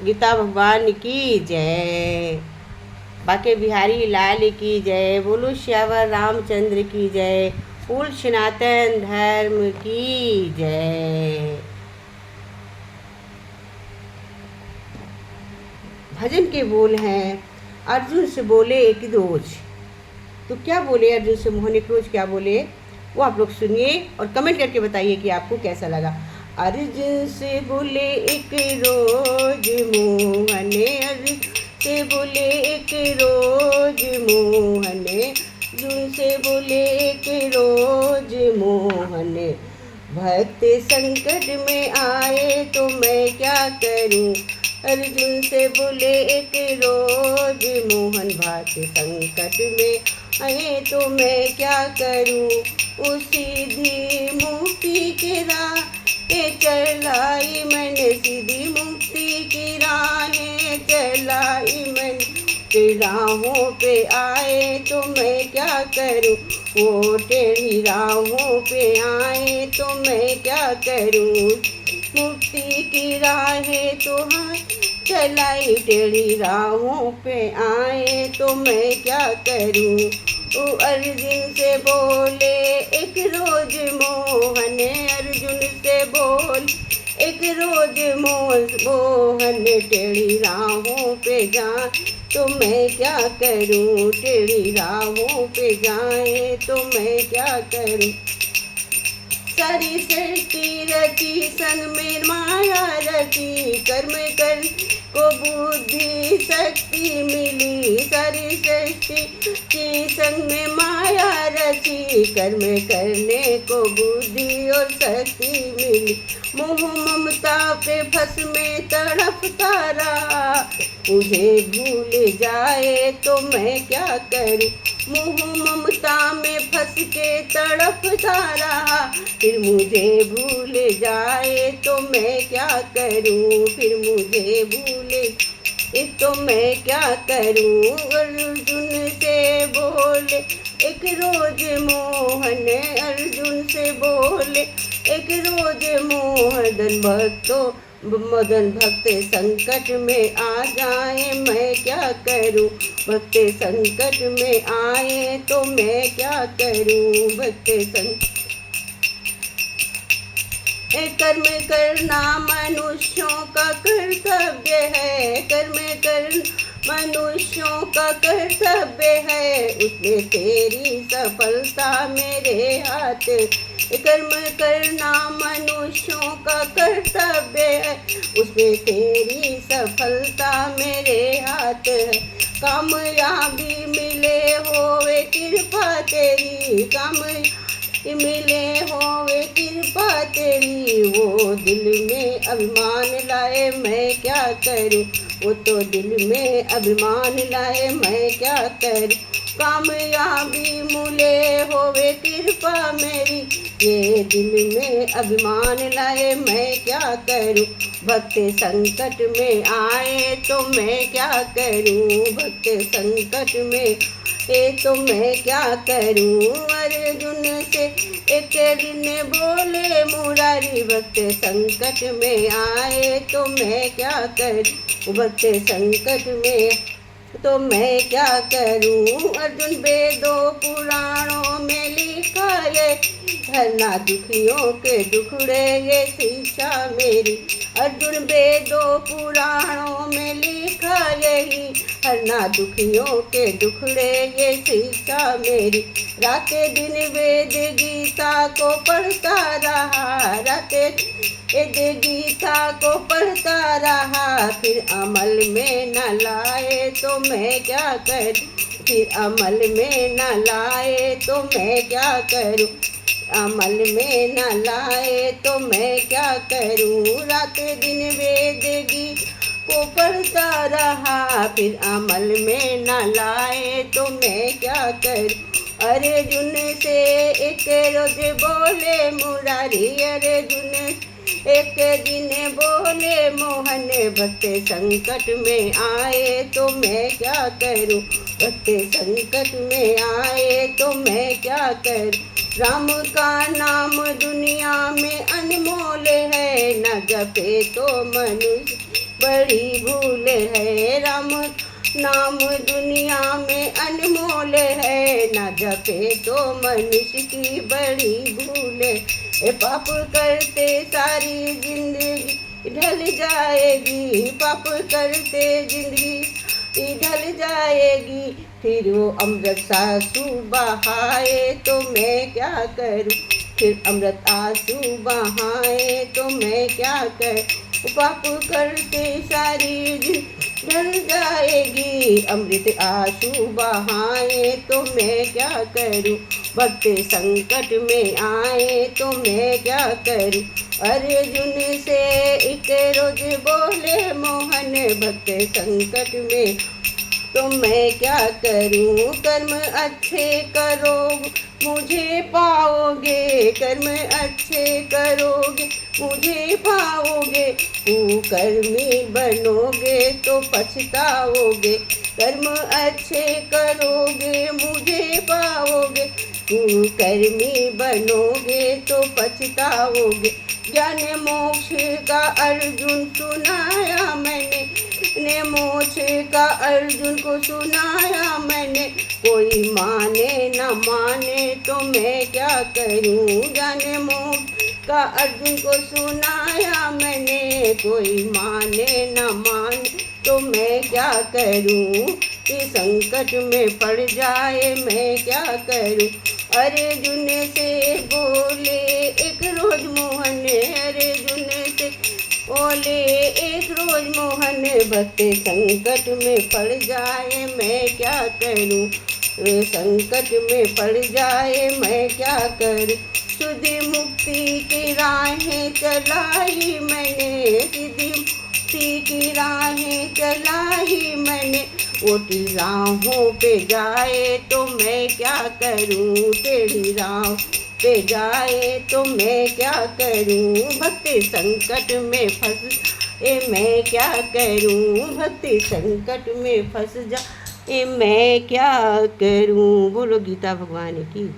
गीता भगवान की जय। बाके बिहारी लाल की जय। बोलो श्यावर रामचंद्र की जय। बोल सनातन धर्म की जय। भजन के बोल हैं, अर्जुन से बोले एक रोज। तो क्या बोले अर्जुन से मोहन एक रोज, क्या बोले वो आप लोग सुनिए और कमेंट करके बताइए कि आपको कैसा लगा। अर्जुन से बोले एक रोज मोहन, अर्जुन से बोले एक रोज मोहन, अर्जुन से बोले एक रोज मोहन। भक्त संकट में आए तो मैं क्या करूं, अर्जुन से बोले एक रोज मोहन। भक्त संकट में आए तो मैं क्या करूं, उसी सीधी मुक्ति की राह चलाई मैंने, सीधी मुक्ति की राह चलाई मैंने। राहों पे आए तो मैं क्या करूं, वो टेढ़ी राहों पे आए तो मैं क्या करूं। मुक्ति की राहें तो हाथ चलाई, टेढ़ी राहों पे आए तो मैं क्या करूं। वो अर्जुन से बोले एक रोज मोहन, अर्जुन से बोल एक रोज मोहन। टेढ़ी राहों पे जाए तो मैं क्या करूं, टेढ़ी राहों पे जाए तो मैं क्या करूं। सारी सृष्टि रची संग में माया रची, कर्म कर को बुद्धि शक्ति मिली। सारी सृष्टि की संग में माया रची, कर्म करने को बुद्धि और शक्ति मिली। मोह ममता पे फंस में तड़पता रहा, मुझे भूल जाए तो मैं क्या करूं। मोह ममता में फंस के तड़पता रहा, फिर मुझे भूल जाए तो मैं क्या करूं, फिर मुझे भूले तो मैं क्या करूं। अर्जुन से बोले एक रोज मोहन, अर्जुन से बोले एक रोज मोहन। मदन भक्त संकट में आ जाए मैं क्या करूं, भक्त संकट में आए तो मैं क्या करूं। भक्त संकट कर्म करना मनुष्यों का कर्तव्य है, कर्म करना मनुष्यों का कर्तव्य है। उसमें तेरी सफलता मेरे हाथ, कर्म करना मनुष्यों का कर्तव्य है। उसमें तेरी सफलता मेरे हाथ है। कामयाबी मिले होवे कृपा तेरी, कामयाबी मिले होवे कृपा तेरी। वो दिल में अभिमान लाए मैं क्या करूं, वो तो दिल में अभिमान लाए मैं क्या करूं। कामयाबी मिले होवे कृपा मेरी, ये दिल में अभिमान लाए मैं क्या करूं। भक्त संकट में आए तो मैं क्या करूं, भक्त संकट में तो मैं क्या करूं। अर्जुन से एक दिन बोले मुरारी, भक्त संकट में आए तो मैं क्या करूं, भक्त संकट में तो मैं क्या करूं। अर्जुन वेदों पुराणों में लिखा है, हरना दुखियों के दुखड़े ये शिक्षा मेरी। अर्जुन वेदों पुराणों में लिखा यही, हरना दुखियों के दुखड़े ये शिक्षा मेरी। राते दिन वेद गीता को पढ़ता रहा, राते वेद गीता को पढ़ता रहा। फिर अमल में न लाए तो मैं क्या करूं, फिर अमल में न लाए तो मैं क्या करूं। अमल में न लाए तो मैं क्या करूं। रात दिन वेद गीत को पढ़ता रहा, फिर अमल में न लाए तो मैं क्या करूं। अर्जुन से एक रोज बोले मुरारी, अर्जुन एक दिन बोले मोहन। भक्त संकट में आए तो मैं क्या करूं, भक्त संकट में आए तो मैं क्या करूं। राम का नाम दुनिया में अनमोल है, न जपे तो मनुष्य बड़ी भूल है। राम नाम दुनिया में अनमोल है, ना जपे तो मनुष्य की बड़ी भूल है। पाप करते सारी जिंदगी ढल जाएगी, पाप करते जिंदगी ढल जाएगी। फिर वो अमृत आंसू बहाए तो मैं क्या करूं, फिर अमृत आंसू बहाए तो मैं क्या करूं। पाप करते सारी ढल जाएगी, अमृत आंसू बहाए तो मैं क्या करूं। भक्त संकट में आए तो मैं क्या करूं। अर्जुन से एक रोज बोले मोहन, भक्त संकट में तो मैं क्या करूं। कर्म अच्छे करो मुझे पाओगे, कर्म अच्छे करोगे मुझे पाओगे। कुकर्मी बनोगे तो पछताओगे, कर्म अच्छे करोगे मुझे पाओगे। कुकर्मी बनोगे तो पछताओगे। ज्ञान मोक्ष का अर्जुन सुनाया मैंने, ने मोक्ष का अर्जुन को सुनाया मैंने। कोई माने न माने तो मैं क्या करूं। ज्ञान मोक्ष का अर्जुन को सुनाया मैंने, कोई माने न माने तो मैं क्या करूं। कि संकट में पड़ जाए मैं क्या करूं। अर्जुन से बोले एक रोज मोहन, अर्जुन से बोले एक रोज मोहन, भक्त संकट में पड़ जाए मैं क्या करूं। संकट में पड़ जाए मैं क्या करूं। सुधि मुक्ति की राहें चलाई मैंने, सिद्धि मुक्ति की राहें चलाई मैंने। ओटी राहों पे जाए तो मैं क्या करूं, तेरी राह पे जाए तो मैं क्या करूं। भक्ति संकट में फंस मैं क्या करूं, भक्ति संकट में फंस जाए मैं क्या करूं। बोलो गीता भगवान की जय।